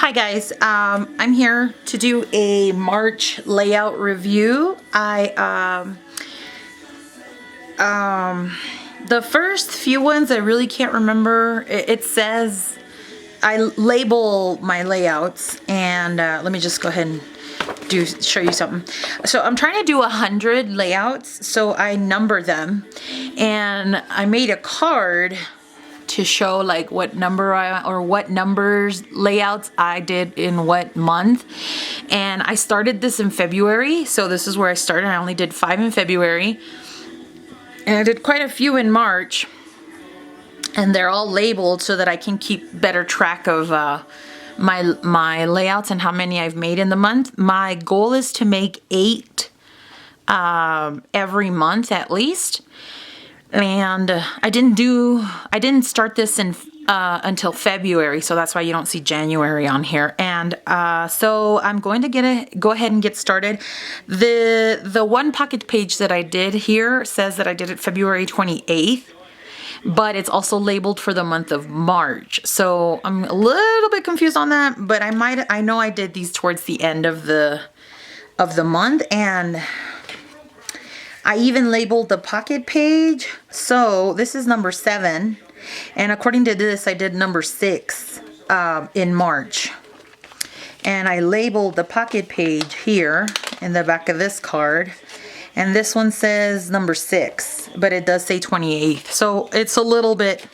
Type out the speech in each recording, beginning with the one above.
Hi guys, I'm here to do a March layout review. The first few ones I really can't remember. It says I label my layouts, and let me just go ahead and show you something. So I'm trying to do 100 layouts, so I number them, and I made a card to show like what number what numbers layouts I did in what month. And I started this in February, so this is where I started. I only did 5 in February, and I did quite a few in March, and they're all labeled so that I can keep better track of my layouts and how many I've made in the month. My goal is to make 8 every month at least. And I didn't start this until February, so that's why you don't see January on here. And so I'm going to go ahead and get started. The one pocket page that I did here says that I did it February 28th, but it's also labeled for the month of March. So I'm a little bit confused on that, but I know I did these towards the end of the month, and I even labeled the pocket page. So this is number 7. And according to this, I did number 6 in March. And I labeled the pocket page here in the back of this card. And this one says number 6, but it does say 28th. So it's a little bit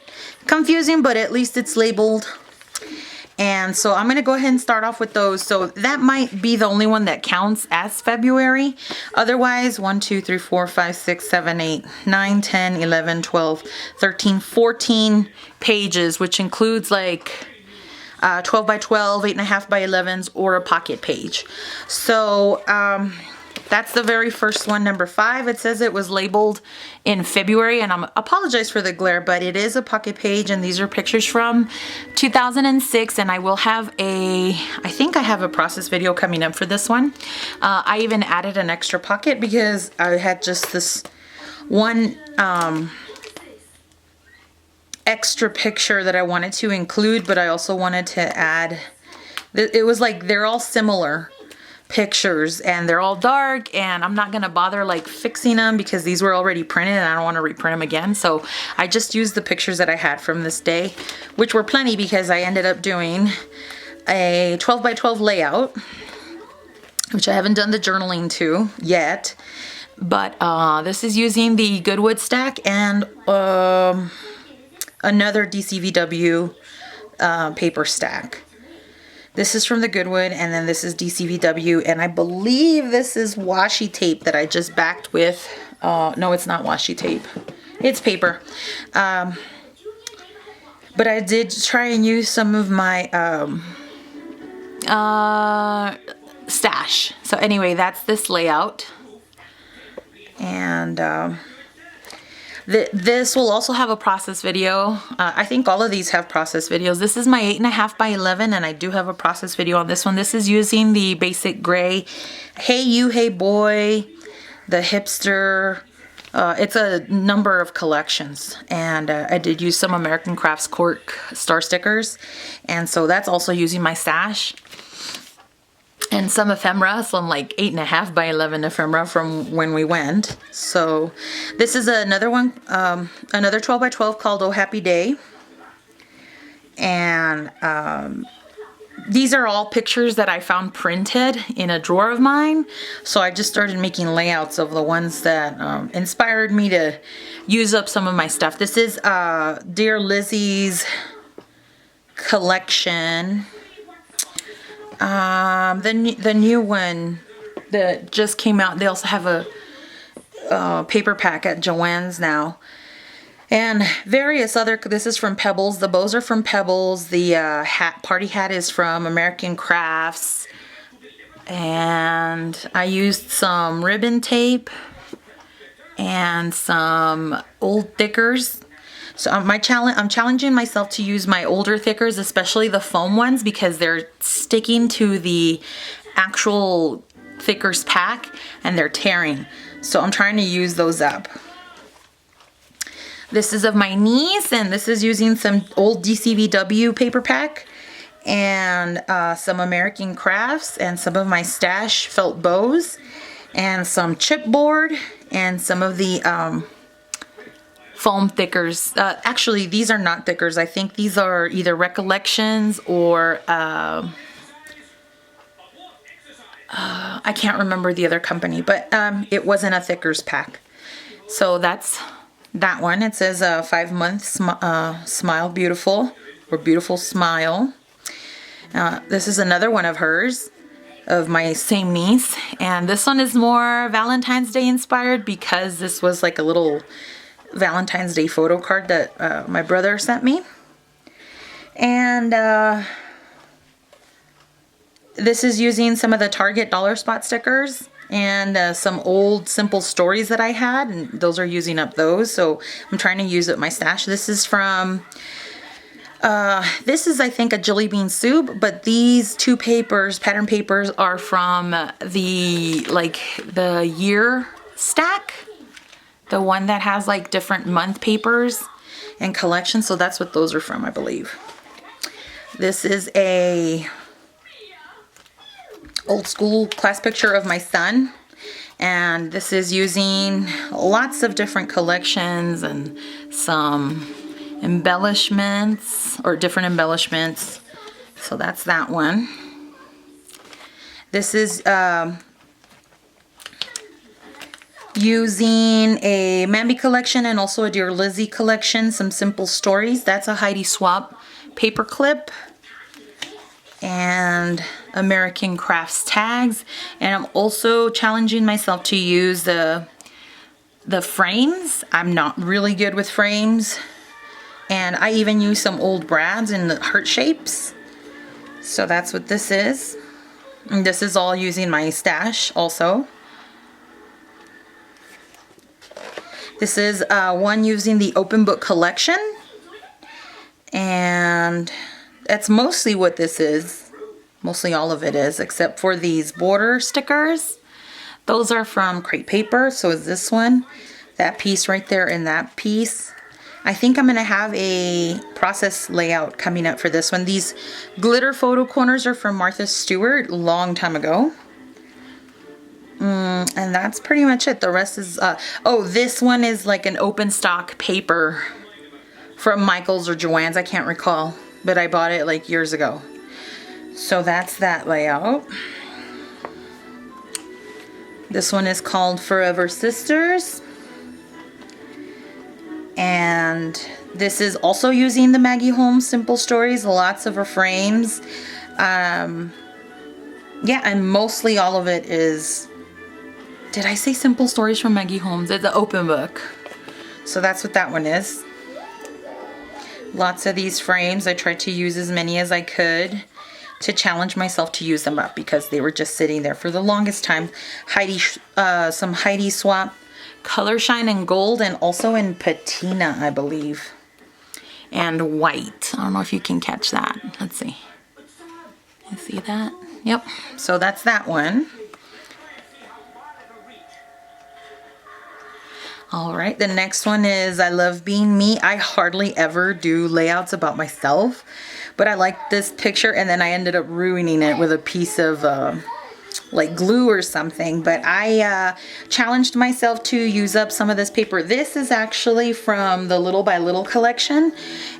confusing, but at least it's labeled. And so I'm going to go ahead and start off with those. So that might be the only one that counts as February. Otherwise, 1, 2, 3, 4, 5, 6, 7, 8, 9, 10, 11, 12, 13, 14 pages, which includes like 12 by 12, 8.5 by 11s, or a pocket page. So that's the very first one, number 5. It says it was labeled in February, and I apologize for the glare, but it is a pocket page, and these are pictures from 2006, and I will have I think I have a process video coming up for this one. I even added an extra pocket because I had just this one extra picture that I wanted to include, but I also wanted to add, it was like they're all similar pictures and they're all dark, and I'm not gonna bother like fixing them because these were already printed and I don't want to reprint them again. So I just used the pictures that I had from this day, which were plenty because I ended up doing a 12 by 12 layout, which I haven't done the journaling to yet, but this is using the Goodwood stack and another DCVW paper stack. This is from the Goodwood, and then this is DCVW, and I believe this is washi tape that I just backed with. No, it's not washi tape. It's paper. But I did try and use some of my stash. So anyway, that's this layout. And this will also have a process video. I think all of these have process videos. This is my 8.5 by 11, and I do have a process video on this one. This is using the basic gray Hey You, Hey Boy, the hipster. It's a number of collections, and I did use some American Crafts cork star stickers, and so that's also using my stash. And some ephemera, some like 8.5 by 11 ephemera from when we went. So this is another one, another 12 by 12 called Oh Happy Day. And these are all pictures that I found printed in a drawer of mine. So I just started making layouts of the ones that inspired me to use up some of my stuff. This is Dear Lizzie's collection. The new one that just came out, they also have a paper pack at Joann's now. And various other, this is from Pebbles. The bows are from Pebbles. The party hat is from American Crafts. And I used some ribbon tape and some old thickers. So I'm challenging myself to use my older thickers, especially the foam ones, because they're sticking to the actual thickers pack and they're tearing. So I'm trying to use those up. This is of my niece, and this is using some old DCVW paper pack. and some American Crafts, and some of my stash felt bows, and some chipboard, and some of the foam thickers. Actually, these are not thickers. I think these are either Recollections or I can't remember the other company, but it wasn't a thickers pack. So that's that one. It says 5 months smile beautiful, or beautiful smile. This is another one of hers, of my same niece, and this one is more Valentine's Day inspired because this was like a little Valentine's Day photo card that my brother sent me. And this is using some of the Target Dollar Spot stickers and some old simple stories that I had, and those are using up those, so I'm trying to use up my stash. This is from this is, I think, a Jelly Bean Soup, but these two papers, pattern papers, are from the year stack, the one that has like different month papers and collections. So that's what those are from, I believe. This is a old school class picture of my son, and this is using lots of different collections and some embellishments, or different embellishments. So that's that one. This is using a Mambi collection and also a Dear Lizzie collection, some simple stories. That's a Heidi Swapp paper clip, and American Crafts tags. And I'm also challenging myself to use the frames. I'm not really good with frames, and I even use some old brads in the heart shapes. So that's what this is. And this is all using my stash also. This is one using the open book collection, and that's mostly what this is. Mostly all of it is, except for these border stickers. Those are from Crate Paper. So is this one, that piece right there, and that piece. I think I'm gonna have a process layout coming up for this one. These glitter photo corners are from Martha Stewart, long time ago. And that's pretty much it. The rest is, oh, this one is like an open stock paper from Michael's or Joann's, I can't recall, but I bought it like years ago. So that's that layout. This one is called Forever Sisters. And this is also using the Maggie Holmes Simple Stories, lots of her frames. Yeah, and mostly all of it is, did I say Simple Stories from Maggie Holmes? It's an open book. So that's what that one is. Lots of these frames. I tried to use as many as I could to challenge myself to use them up because they were just sitting there for the longest time. Some Heidi Swapp Color Shine in gold, and also in patina, I believe. And white. I don't know if you can catch that. Let's see. You see that? Yep. So that's that one. All right, the next one is I Love Being Me. I hardly ever do layouts about myself, but I liked this picture, and then I ended up ruining it with a piece of like glue or something. But I challenged myself to use up some of this paper. This is actually from the Little by Little collection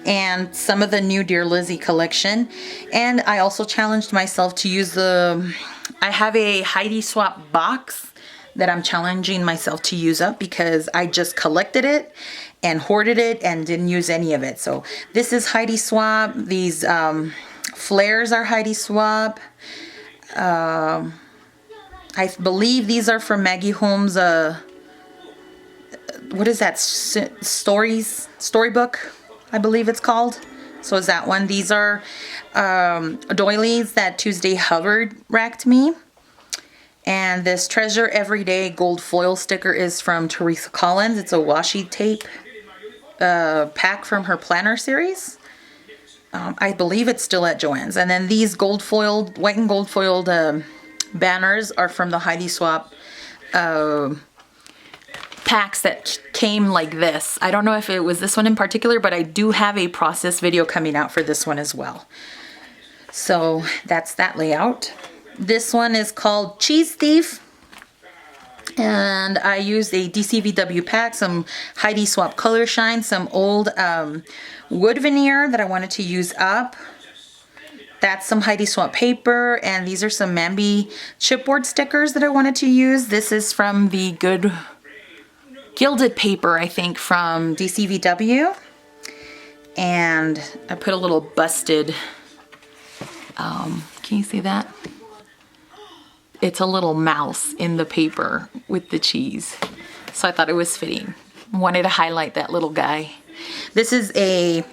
and some of the new Dear Lizzie collection. And I also challenged myself to use I have a Heidi Swapp box that I'm challenging myself to use up because I just collected it and hoarded it and didn't use any of it. So this is Heidi Swapp. These flares are Heidi Swapp. I believe these are from Maggie Holmes. What is that? Storybook, I believe it's called. So is that one. These are doilies that Tuesday Hubbard racked me. And this Treasure Everyday gold foil sticker is from Teresa Collins. It's a washi tape pack from her planner series. I believe it's still at Joann's. And then these gold foiled, white and gold foiled banners are from the Heidi Swapp packs that came like this. I don't know if it was this one in particular, but I do have a process video coming out for this one as well. So that's that layout. This one is called Cheese Thief. And I used a DCVW pack, some Heidi Swapp Color Shine, some old wood veneer that I wanted to use up. That's some Heidi Swapp paper, and these are some Mambi chipboard stickers that I wanted to use. This is from the Good Gilded paper, I think, from DCVW. And I put a little busted, can you see that? It's a little mouse in the paper with the cheese. So I thought it was fitting. Wanted to highlight that little guy. This is a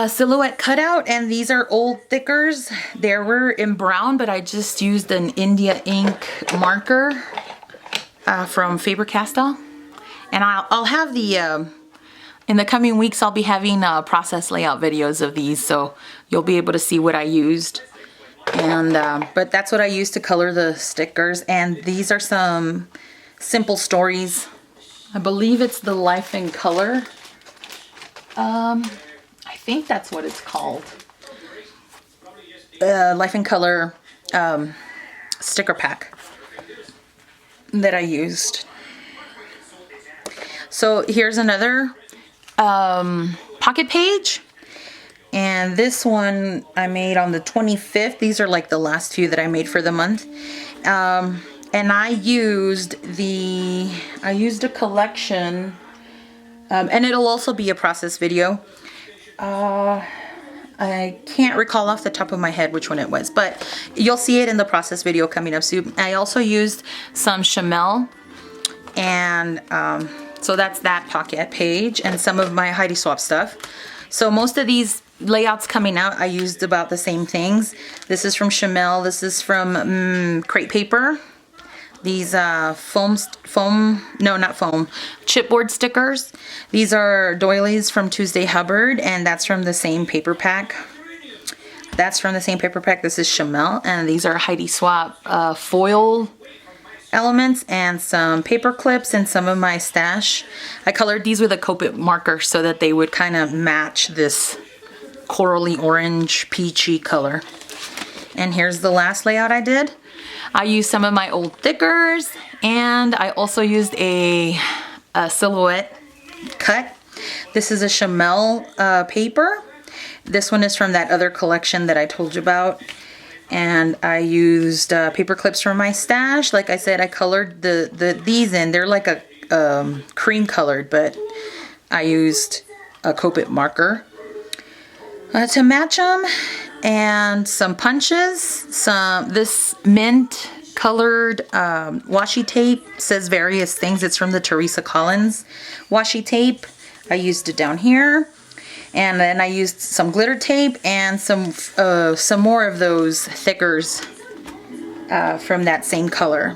silhouette cutout, and these are old thickers. They were in brown, but I just used an India ink marker from Faber-Castell. And I'll have the, in the coming weeks, I'll be having process layout videos of these, so you'll be able to see what I used. And but that's what I used to color the stickers. And these are some Simple Stories. I believe it's the Life in Color. I think that's what it's called. Life in Color sticker pack that I used. So here's another pocket page. And this one I made on the 25th. These are like the last few that I made for the month. And I used a collection, and it'll also be a process video. I can't recall off the top of my head which one it was, but you'll see it in the process video coming up soon. I also used some Chamel, and so that's that pocket page, and some of my Heidi Swapp stuff. So most of these layouts coming out, I used about the same things. This is from Chamel. This is from Crate Paper. These chipboard stickers. These are doilies from Tuesday Hubbard, and that's from the same paper pack. That's from the same paper pack. This is Chamel, and these are Heidi Swapp foil elements, and some paper clips, and some of my stash. I colored these with a Copic marker so that they would kind of match this corally orange peachy color. And here's the last layout I did. I used some of my old thickers, and I also used a silhouette cut. This is a Chamel paper. This one is from that other collection that I told you about. And I used paper clips from my stash. Like I said, I colored these in. They're like a cream colored, but I used a Copic marker to match them. And some punches. This mint colored washi tape says various things. It's from the Teresa Collins washi tape. I used it down here. And then I used some glitter tape and some more of those thickers from that same color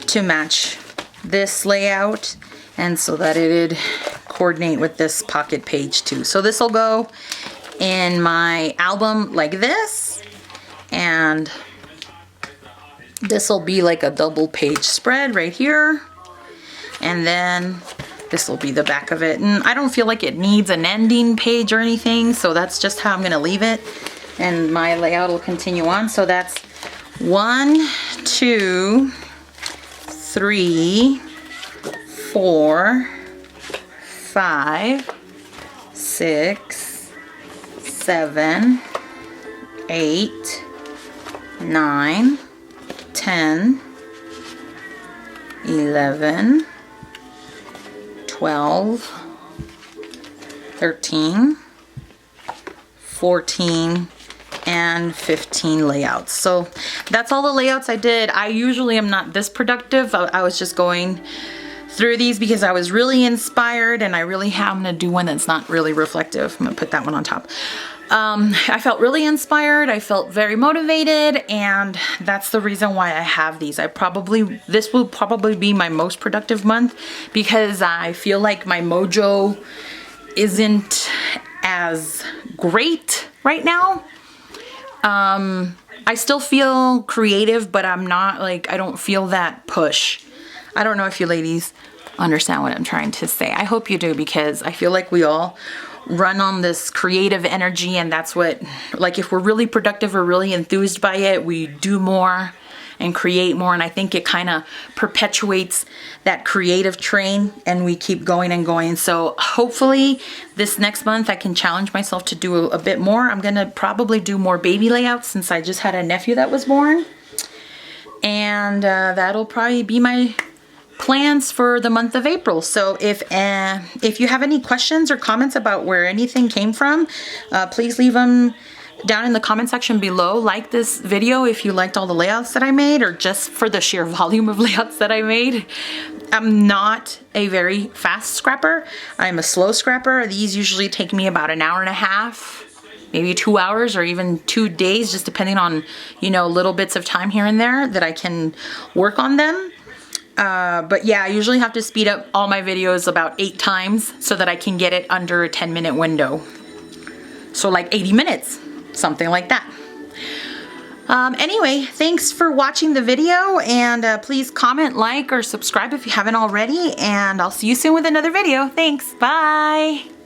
to match this layout, and so that it'd coordinate with this pocket page too. So this will go in my album like this, and this will be like a double page spread right here, and then this will be the back of it. And I don't feel like it needs an ending page or anything, so that's just how I'm gonna leave it. And my layout will continue on. So that's 1, 2, 3, 4, 5, 6, 7, 8, 9, 10, 11, 12, 13, 14, and 15 layouts. So that's all the layouts I did. I usually am not this productive. I was just going through these because I was really inspired, and I really am gonna do one that's not really reflective. I'm gonna put that one on top. I felt really inspired. I felt very motivated, and that's the reason why I have these. This will probably be my most productive month because I feel like my mojo isn't as great right now. I still feel creative, but I'm not like, I don't feel that push. I don't know if you ladies understand what I'm trying to say. I hope you do, because I feel like we all run on this creative energy, and that's what, like, if we're really productive or really enthused by it, we do more and create more, and I think it kind of perpetuates that creative train, and we keep going and going. So hopefully this next month I can challenge myself to do a bit more. I'm gonna probably do more baby layouts since I just had a nephew that was born, and that'll probably be my plans for the month of April. So if you have any questions or comments about where anything came from, please leave them down in the comment section below. Like this video if you liked all the layouts that I made, or just for the sheer volume of layouts that I made. I'm not a very fast scrapper. I'm a slow scrapper. These usually take me about an hour and a half, maybe 2 hours, or even 2 days, just depending on, you know, little bits of time here and there that I can work on them. But yeah, I usually have to speed up all my videos about 8 times so that I can get it under a 10-minute window. So like 80 minutes, something like that. Anyway, thanks for watching the video, and please comment, like, or subscribe if you haven't already, and I'll see you soon with another video. Thanks, bye!